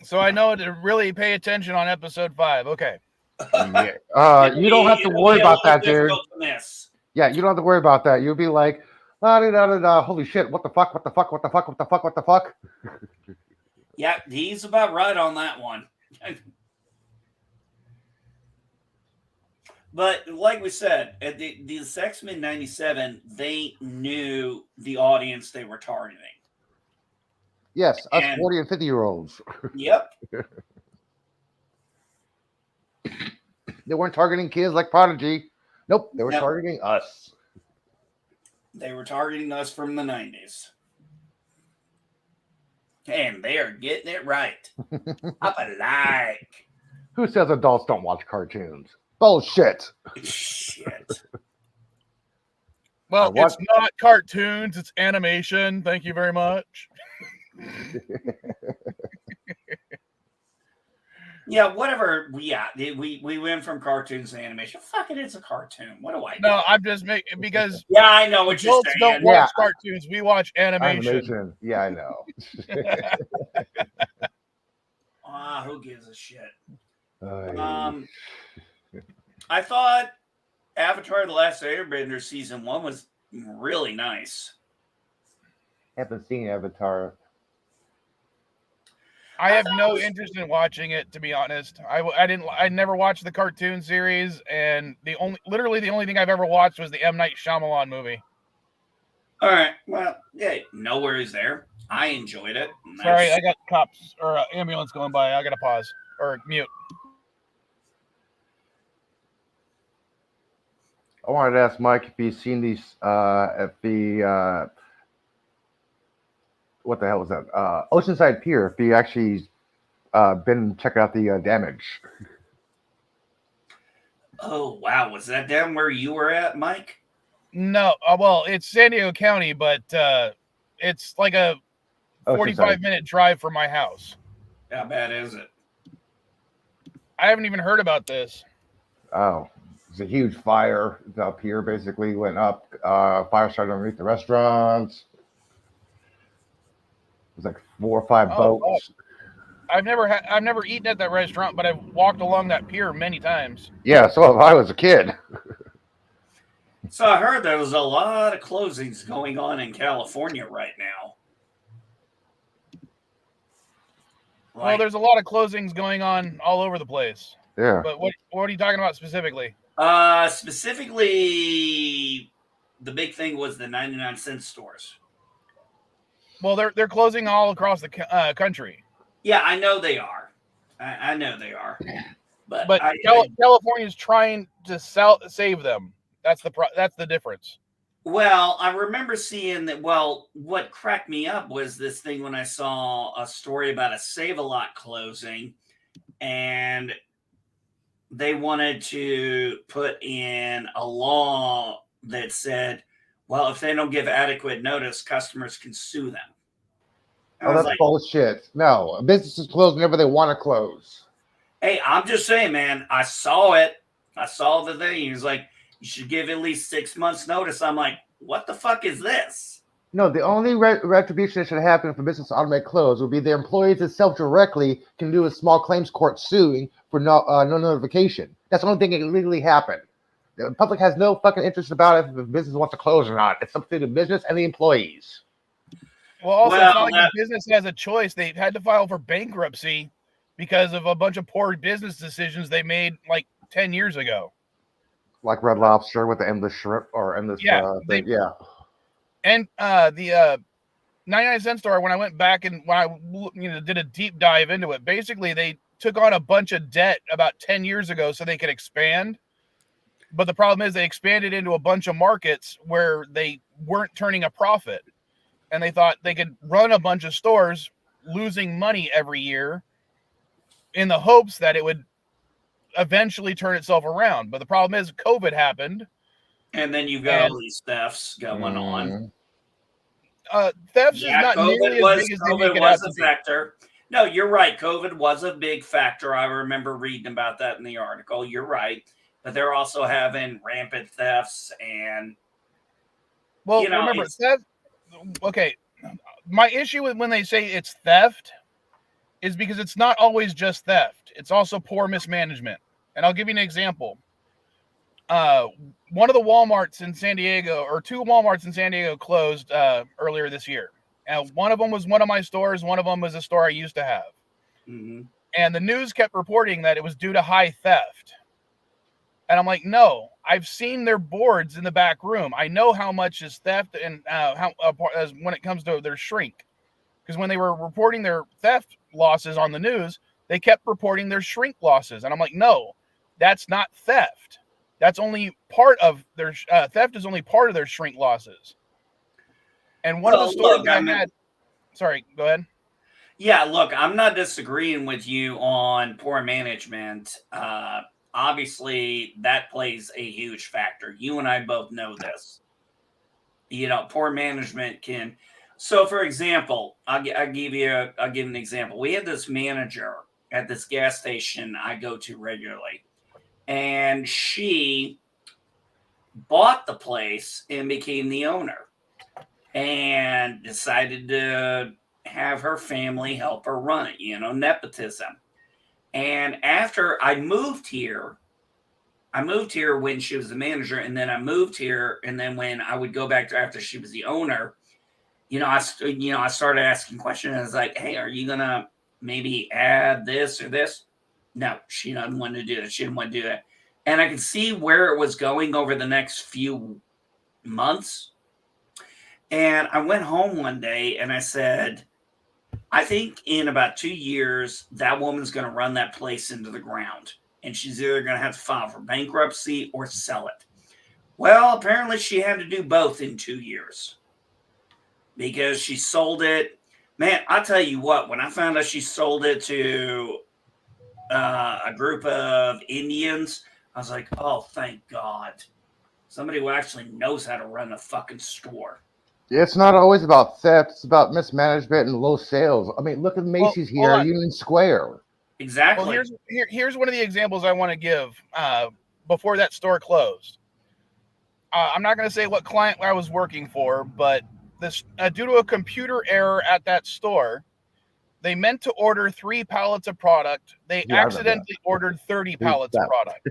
So I know to really pay attention on episode 5. Okay. Yeah. You don't have to worry about that, dude. Yeah, you don't have to worry about that. You'll be like, holy shit, what the fuck, what the fuck, what the fuck, what the fuck, what the fuck? Yeah, he's about right on that one. But like we said, at the X-Men 97, they knew the audience they were targeting. Yes, us 40 and 50-year-olds. Yep. They weren't targeting kids like Prodigy. Nope, they were targeting us. They were targeting us from the 90s. And they are getting it right. Up a like. Who says adults don't watch cartoons? Bullshit. Shit. Well, it's not cartoons, it's animation. Thank you very much. Yeah, whatever. Yeah, we went from cartoons to animation. Fuck it, it's a cartoon. What do I do? No, I'm just making because yeah, I know what you're saying. Don't watch cartoons. We watch animation. Yeah, I know. Who gives a shit? I thought Avatar: The Last Airbender season 1 was really nice. Haven't seen Avatar. I have no interest in watching it, to be honest. I never watched the cartoon series, and the only thing I've ever watched was the M. Night Shyamalan movie. All right, well, yeah, no worries there. I enjoyed it. Sorry, I got cops or ambulance going by. I got to pause or mute. I wanted to ask Mike if he's seen these at the what the hell was that? Oceanside Pier. If he actually been checking out the damage. Oh wow, was that down where you were at, Mike? No, well, it's San Diego County, but it's like a 45-minute drive from my house. How bad is it? I haven't even heard about this. Oh, it's a huge fire up here. Basically, went up. Fire started underneath the restaurants. It was like 4 or 5 boats. I've never eaten at that restaurant, but I've walked along that pier many times. Yeah, so have I was a kid. So I heard there was a lot of closings going on in California right now. Well, there's a lot of closings going on all over the place. Yeah. But what are you talking about specifically? Specifically, the big thing was the 99-cent stores. Well, they're closing all across the country. Yeah, I know they are. I know they are. But California's trying to save them. That's the difference. Well, I remember seeing that. Well, what cracked me up was this thing when I saw a story about a Save-A-Lot closing, and they wanted to put in a law that said, well, if they don't give adequate notice, customers can sue them. Oh, that's bullshit. No, a business is closed whenever they want to close. Hey, I'm just saying, man, I saw it. I saw the thing. He was like, you should give at least 6 months notice. I'm like, what the fuck is this? No, the only retribution that should happen for business to automatically close would be the employees itself directly can do a small claims court suing for no notification. That's the only thing that can legally happen. The public has no fucking interest about it if the business wants to close or not. It's up to the business and the employees. Well, also, it's not like the business has a choice. They had to file for bankruptcy because of a bunch of poor business decisions they made like 10 years ago. Like Red Lobster with the endless shrimp or endless thing. Yeah. And the 99-cent store, when I went back and when I did a deep dive into it, basically they took on a bunch of debt about 10 years ago so they could expand. But the problem is they expanded into a bunch of markets where they weren't turning a profit. And they thought they could run a bunch of stores losing money every year in the hopes that it would eventually turn itself around. But the problem is COVID happened. And then you've got all these thefts going on. Thefts is not nearly as big as they make it out to be. Factor. No, you're right. COVID was a big factor. I remember reading about that in the article. You're right. But they're also having rampant thefts and... Well, remember, theft... Okay, my issue with when they say it's theft is because it's not always just theft. It's also poor mismanagement. And I'll give you an example. One of the Walmarts in San Diego, or two Walmarts in San Diego, closed earlier this year. And one of them was one of my stores. One of them was a store I used to have. Mm-hmm. And the news kept reporting that it was due to high theft. And I'm like, no, I've seen their boards in the back room. I know how much is theft and as when it comes to their shrink. Because when they were reporting their theft losses on the news, they kept reporting their shrink losses. And I'm like, no, that's not theft. That's only part of their theft is only part of their shrink losses. And one of the stores that I had, sorry, go ahead. Yeah, look, I'm not disagreeing with you on poor management. Obviously, that plays a huge factor. You and I both know this. You know, poor management can. So, for example, I'll give an example. We had this manager at this gas station I go to regularly, and she bought the place and became the owner, and decided to have her family help her run it. You know, nepotism. And after I moved here when she was the manager, and then I moved here, and then when I would go back to after she was the owner, I started asking questions. I was like, "Hey, are you gonna maybe add this or this?" No, she doesn't want to do that. She didn't want to do that, and I could see where it was going over the next few months. And I went home one day and I said, I think in about 2 years, that woman's going to run that place into the ground. And she's either going to have to file for bankruptcy or sell it. Well, apparently she had to do both in 2 years. Because she sold it. Man, I'll tell you what, when I found out she sold it to a group of Indians, I was like, oh, thank God. Somebody who actually knows how to run a fucking store. It's not always about theft. It's about mismanagement and low sales. I mean, look at Macy's here, Union Square. Exactly. Well, here's one of the examples I want to give before that store closed. I'm not going to say what client I was working for, but this due to a computer error at that store, they meant to order 3 pallets of product. They accidentally ordered 30 pallets of product.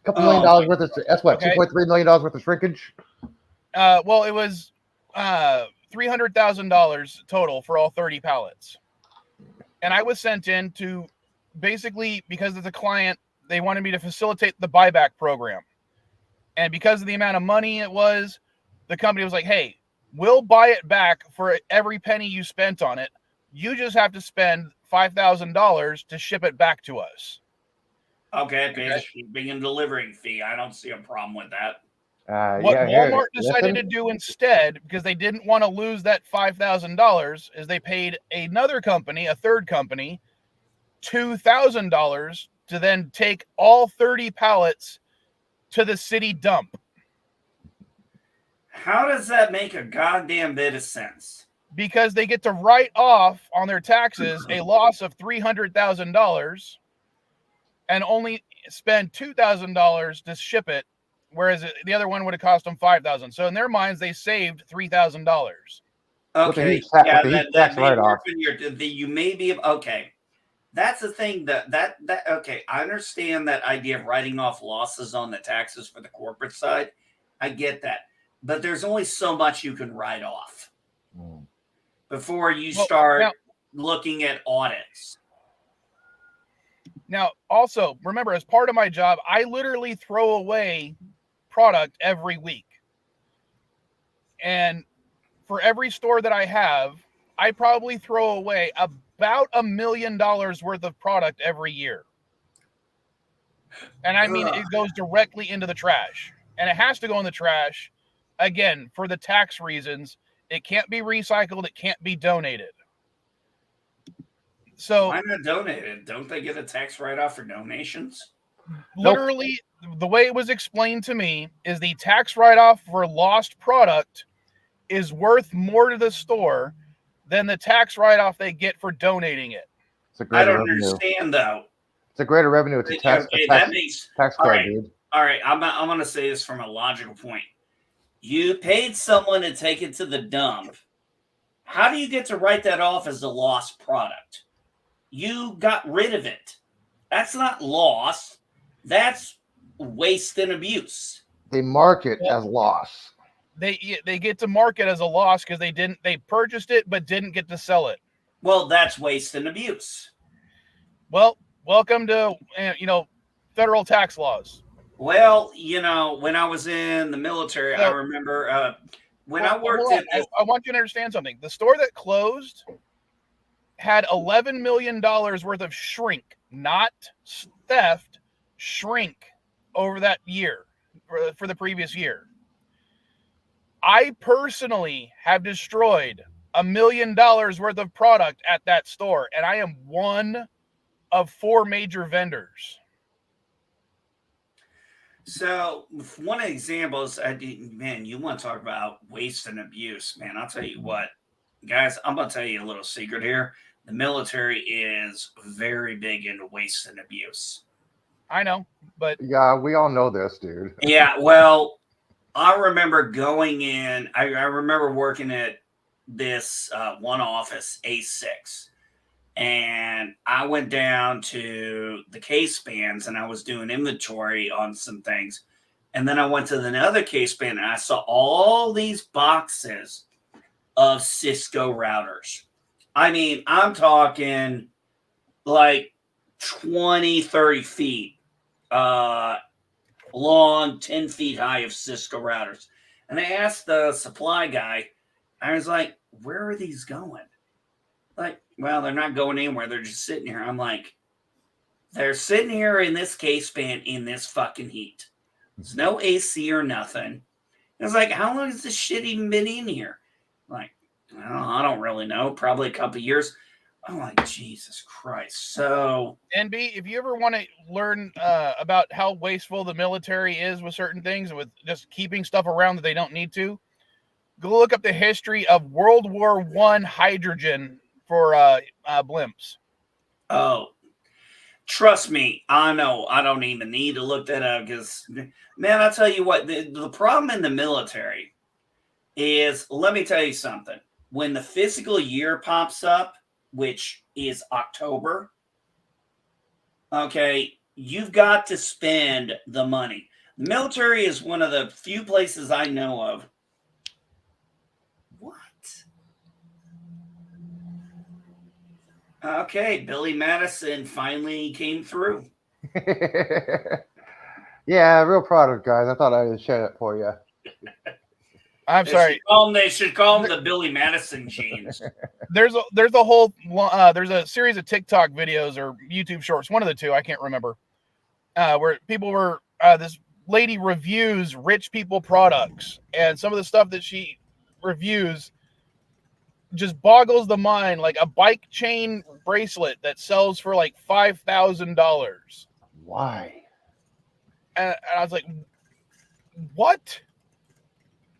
$2 million worth of, that's what, $2.3 million worth of shrinkage? Well, it was $300,000 total for all 30 pallets. And I was sent in to basically, because it's a client, they wanted me to facilitate the buyback program. And because of the amount of money it was, the company was like, hey, we'll buy it back for every penny you spent on it. You just have to spend $5,000 to ship it back to us. Okay, pay the shipping and delivering fee. I don't see a problem with that. What Walmart decided to do instead, because they didn't want to lose that $5,000, is they paid another company, a third company, $2,000 to then take all 30 pallets to the city dump. How does that make a goddamn bit of sense? Because they get to write off on their taxes a loss of $300,000 and only spend $2,000 to ship it, whereas the other one would have cost them $5,000. So in their minds, they saved $3,000. Okay, you may be okay. That's the thing that okay. I understand that idea of writing off losses on the taxes for the corporate side. I get that, but there's only so much you can write off before you start looking at audits. Now, also, remember, as part of my job, I literally throw away product every week. And for every store that I have, I probably throw away about $1 million worth of product every year. And I mean, it goes directly into the trash. And it has to go in the trash, again, for the tax reasons. It can't be recycled. It can't be donated. So why not donated? Don't they get a tax write-off for donations? Literally, the way it was explained to me is the tax write-off for lost product is worth more to the store than the tax write-off they get for donating it. I don't understand, though. It's a greater revenue. It's a tax, tax card, dude. All right, I'm going to say this from a logical point. You paid someone to take it to the dump, How do you get to write that off as a lost product? You got rid of it. That's not loss. That's waste and abuse. They mark it as loss. They get to market as a loss because they purchased it but didn't get to sell it. Well, that's waste and abuse. Well, welcome to federal tax laws. Well, when I was in the military, I remember when I worked at I want you to understand something. The store that closed had $11 million worth of shrink, not theft, shrink over that year for the previous year. I personally have destroyed $1 million worth of product at that store, and I am one of 4 major vendors. So one of the examples, man, you want to talk about waste and abuse, man. I'll tell you what, guys, I'm going to tell you a little secret here. The military is very big into waste and abuse. I know, but yeah, we all know this, dude. Yeah, well, I remember going in, I remember working at this one office, A6, and I went down to the case bands and I was doing inventory on some things. And then I went to the other case band and I saw all these boxes of Cisco routers. I mean, I'm talking like 20, 30 feet long, 10 feet high of Cisco routers. And I asked the supply guy, I was like, where are these going? Like, well, they're not going anywhere. They're just sitting here. I'm like, they're sitting here in this case band in this fucking heat. There's no AC or nothing. I was like, how long has this shit even been in here? Like, I don't really know. Probably a couple of years. I'm like, Jesus Christ. So, NB, if you ever want to learn about how wasteful the military is with certain things, with just keeping stuff around that they don't need to, go look up the history of World War I hydrogen for blimps. Oh, trust me, I know. I don't even need to look that up because, man, I'll tell you what, the problem in the military is, let me tell you something. When the fiscal year pops up, which is October, okay, you've got to spend the money. The military is one of the few places I know of. What? Okay, Billy Madison finally came through. Yeah, real product, guys. I thought I would share it for you. I'm sorry. They should call them the Billy Madison genes. There's a series of TikTok videos or YouTube shorts, one of the two, I can't remember, where people were this lady reviews rich people products, and some of the stuff that she reviews just boggles the mind. Like a bike chain bracelet that sells for like $5,000. Why? And I was like, what?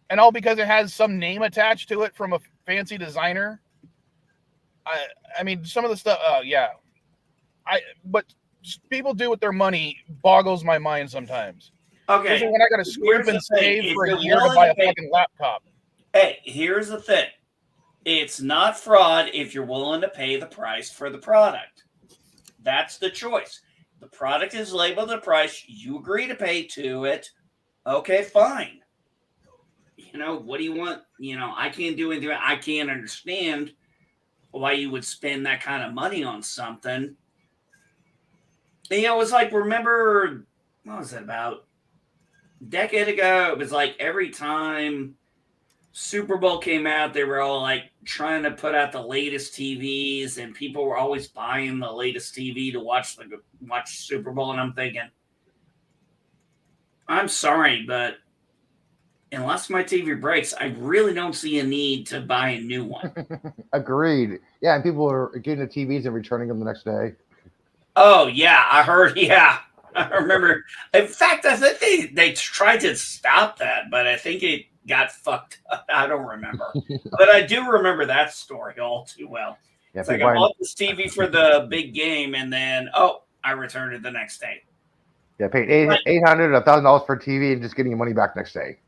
And all because it has some name attached to it from a fancy designer. I mean, some of the stuff, yeah. What people do with their money boggles my mind sometimes. Okay. Especially when I got to scrimp and save for a year to buy a fucking laptop. Hey, here's the thing. It's not fraud if you're willing to pay the price for the product. That's the choice. The product is labeled the price. You agree to pay to it. Okay, fine. What do you want? I can't do anything. I can't understand why you would spend that kind of money on something. And, it's like, remember, what was it, about a decade ago? It was like every time Super Bowl came out, they were all like trying to put out the latest TVs, and people were always buying the latest TV to watch Super Bowl. And I'm thinking, I'm sorry, but unless my TV breaks, I really don't see a need to buy a new one. Agreed. Yeah, and people are getting the TVs and returning them the next day. Oh, yeah, I heard. Yeah, I remember. In fact, I think they tried to stop that, but I think it got fucked up. I don't remember. But I do remember that story all too well. Yeah, it's like I bought this TV for the big game, and then, I returned it the next day. Yeah, paid $800, $1,000 for a TV and just getting your money back next day.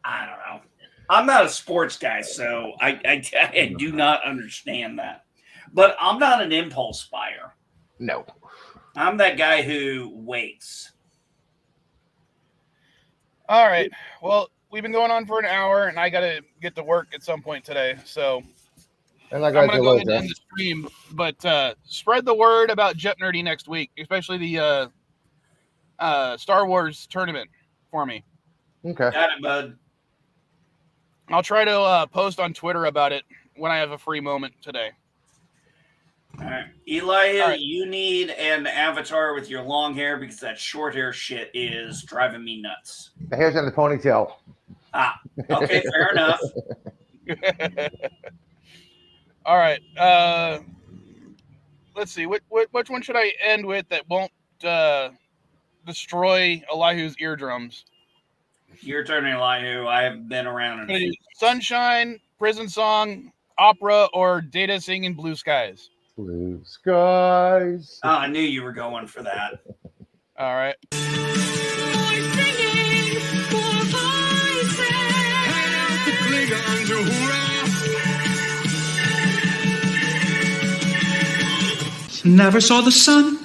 I don't know. I'm not a sports guy, so I do not understand that. But I'm not an impulse buyer. No. I'm that guy who waits. All right. Well, we've been going on for an hour, and I got to get to work at some point today. So And I I'm got going to to go ahead later. and end the stream. But spread the word about Jet Nerdy next week, especially the Star Wars tournament for me. Okay. Got it, bud. I'll try to post on Twitter about it when I have a free moment today. All right. Eli, All right. you need an avatar with your long hair because that short hair shit is driving me nuts. The hair's in the ponytail. Ah, okay, fair enough. All right. Let's see. Which one should I end with that won't destroy Elihu's eardrums? Your turn, Elihu. I have been around. Sunshine, Prison Song, Opera, or Data Singing Blue Skies? Blue skies. Oh, I knew you were going for that. All right. Never saw the sun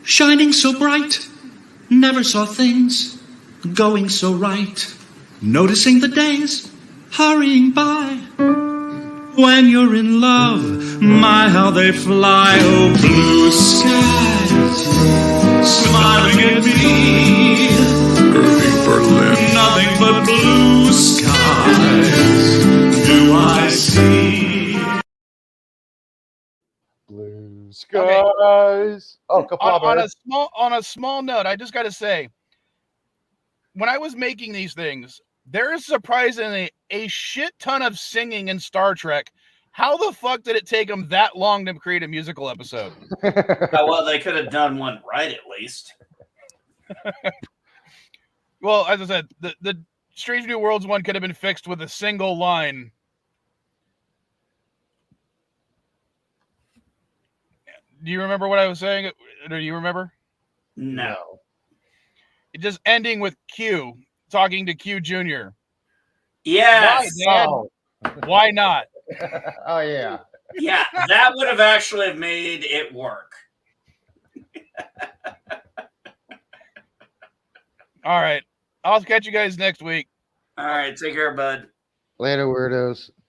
shining so bright. Never saw things going so right. Noticing the days hurrying by. When you're in love, my how they fly. Oh, blue skies, smiling at me. Irving Berlin. Nothing but blue skies do I see. Blue skies. Oh, On a small note, I just got to say, when I was making these things, there is surprisingly a shit ton of singing in Star Trek. How the fuck did it take them that long to create a musical episode? Oh, well, they could have done one right at least. Well, as I said, the Strange New Worlds one could have been fixed with a single line. Do you remember what I was saying? Do you remember? No. It just ending with Q talking to Q Jr. Yes. Why, Dad? Oh. Why not? Oh, yeah. Yeah, that would have actually made it work. All right. I'll catch you guys next week. All right, take care, bud. Later, weirdos.